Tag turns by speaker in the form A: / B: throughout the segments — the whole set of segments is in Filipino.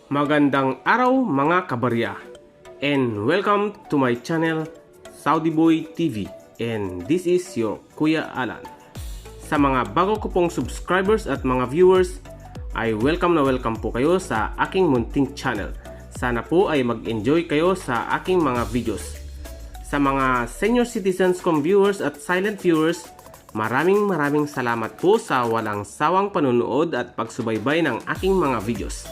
A: Magandang araw mga kabarya, and welcome to my channel Saudi Boy TV, and this is your Kuya Alan. Sa mga bago ko pong subscribers at mga viewers, ay welcome na welcome po kayo sa aking munting channel. Sana po ay mag-enjoy kayo sa aking mga videos. Sa mga senior citizens kong viewers at silent viewers, maraming salamat po sa walang sawang panunood at pagsubaybay ng aking mga videos.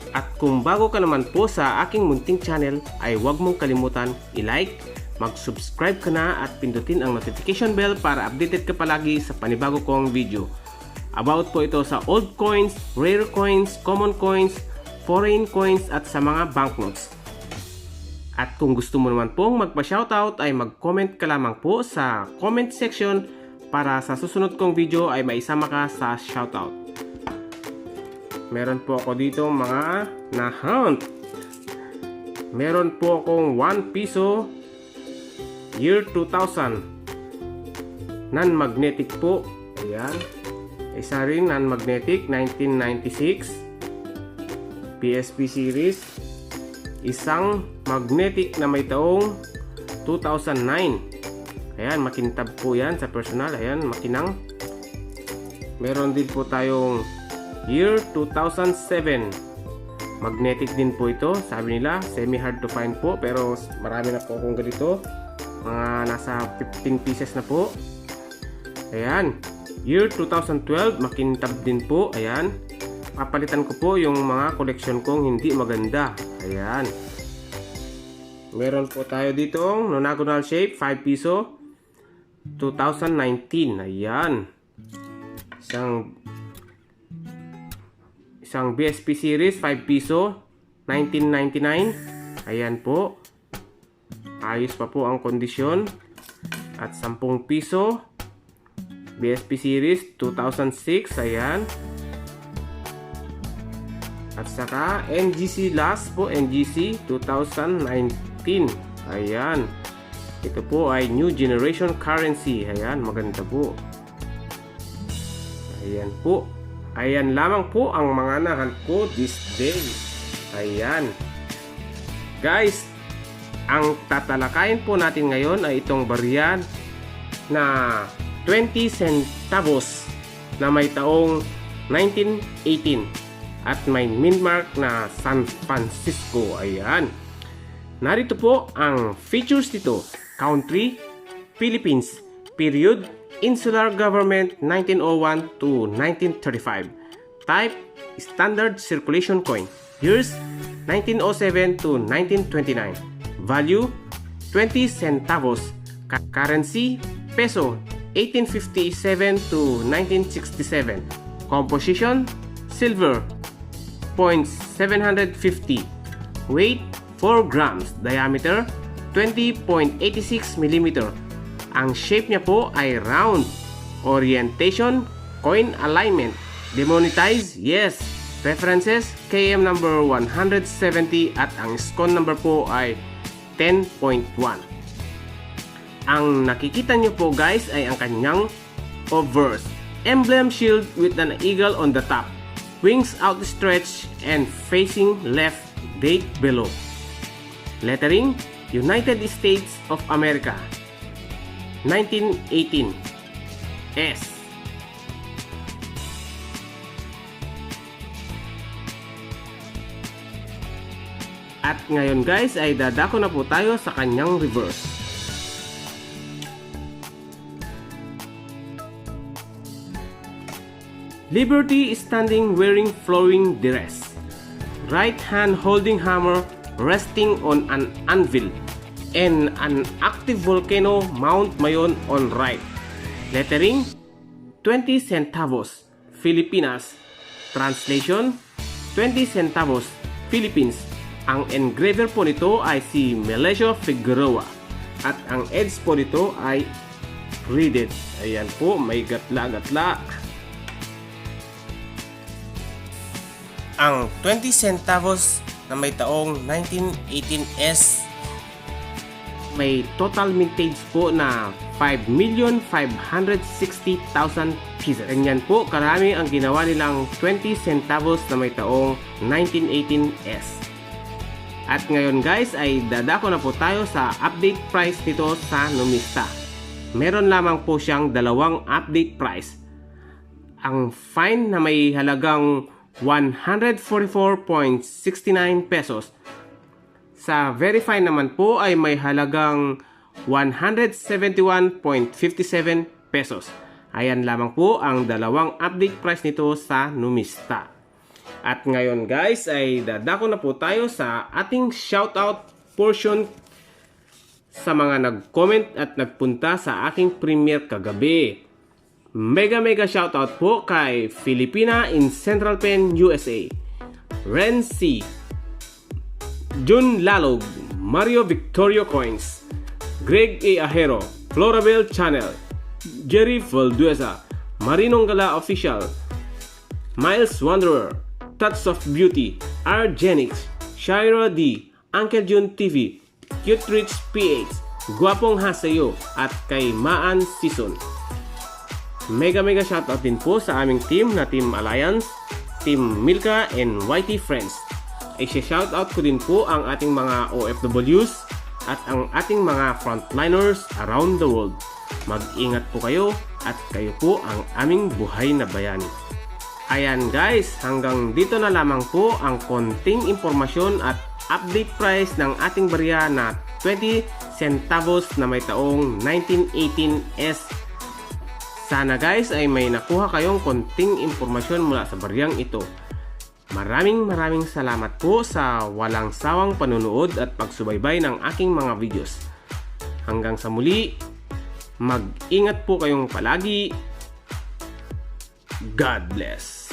A: At kung bago ka naman po sa aking munting channel, ay huwag mong kalimutan i-like, mag-subscribe ka na at pindutin ang notification bell para updated ka palagi sa panibago kong video. About po ito sa old coins, rare coins, common coins, foreign coins at sa mga banknotes. At kung gusto mo naman pong magpa-shoutout ay mag-comment ka lamang po sa comment section para sa susunod kong video ay maisama ka sa shoutout. Meron po ako dito mga na-hunt. Meron po akong 1 piso year 2000 non-magnetic po. Ayan. Isa rin non-magnetic 1996 PSP series. Isang magnetic na may taong 2009. Ayan, makintab po yan sa personal. Ayan, makinang. Meron din po tayong year 2007. Magnetic din po ito. Sabi nila, semi-hard to find po. Pero marami na po akong ganito. Mga nasa 15 pieces na po. Ayan. Year 2012. Makintab din po. Ayan. Papalitan ko po yung mga collection kong hindi maganda. Ayan. Meron po tayo ditong nonagonal shape. 5 piso. 2019. Ayan. Isang BSP series 5 piso 1999. Ayan po. Ayos pa po ang kondisyon. At 10 piso BSP series 2006. Ayan. At saka NGC last po, NGC 2019. Ayan. Ito po ay new generation currency. Ayan, maganda po. Ayan po. Ayan lamang po ang mga nahunt ko this day. Ayan. Guys, ang tatalakayin po natin ngayon ay itong barya na 20 centavos na may taong 1918 at may mint mark na San Francisco. Ayan. Narito po ang features nito. Country, Philippines. Period, Insular Government 1901 to 1935. Type, Standard Circulation Coin. Years, 1907 to 1929. Value, 20 centavos. Currency, peso, 1857 to 1967. Composition, silver, 0.750. Weight, 4 grams. Diameter, 20.86 mm. Ang shape niya po ay round. Orientation, coin alignment. Demonetize, yes. References, KM number 170 at ang SCON number po ay 10.1. Ang nakikita niyo po guys ay ang kanyang obverse. Emblem shield with an eagle on the top. Wings outstretched and facing left, date below. Lettering, United States of America. 1918 S. At ngayon guys ay dadako na po tayo sa kanyang reverse. Liberty is standing wearing flowing dress. Right hand holding hammer resting on an anvil. And an active volcano Mount Mayon on right. Lettering, 20 centavos, Filipinas. Translation, 20 centavos, Philippines. Ang engraver po nito ay si Melesio Figueroa. At ang edge po nito ay reeded. Ayan po, may gatla-gatla. Ang 20 centavos na may taong 1918S may total mintage po na 5,560,000 pieces. Ganyan po karami ang ginawa nilang 20 centavos na may taong 1918S. At ngayon guys ay dadako na po tayo sa update price nito sa Numista. Meron lamang po siyang dalawang update price. Ang fine na may halagang 144.69 pesos. Sa very fine naman po ay may halagang 171.57 pesos. Ayan lamang po ang dalawang update price nito sa Numista. At ngayon guys ay dadako na po tayo sa ating shoutout portion sa mga nag-comment at nagpunta sa aking premiere kagabi. Mega shoutout po kay Filipina in Central Penn, USA, Ren C, Jun Lalog, Mario Victorio Coins, Greg A. Ahero, Florabel Channel, Jerry Valdueza, Marinong Gala Official, Miles Wanderer, Touch of Beauty, Argenix, Shira D, Uncle Jun TV, Cute Rich PH, Guwapong Hasayo, at kay Maan Season. Mega shoutout din po sa aming team na Team Alliance, Team Milka, and YT Friends. I-shoutout ko din po ang ating mga OFWs at ang ating mga frontliners around the world. Mag-ingat po kayo at kayo po ang aming buhay na bayani. Ayan guys, hanggang dito na lamang po ang konting impormasyon at update price ng ating barya na 20 centavos na may taong 1918S. Sana guys ay may nakuha kayong konting impormasyon mula sa baryang ito. Maraming salamat po sa walang sawang panunood at pagsubaybay ng aking mga videos. Hanggang sa muli, mag-ingat po kayong palagi. God bless.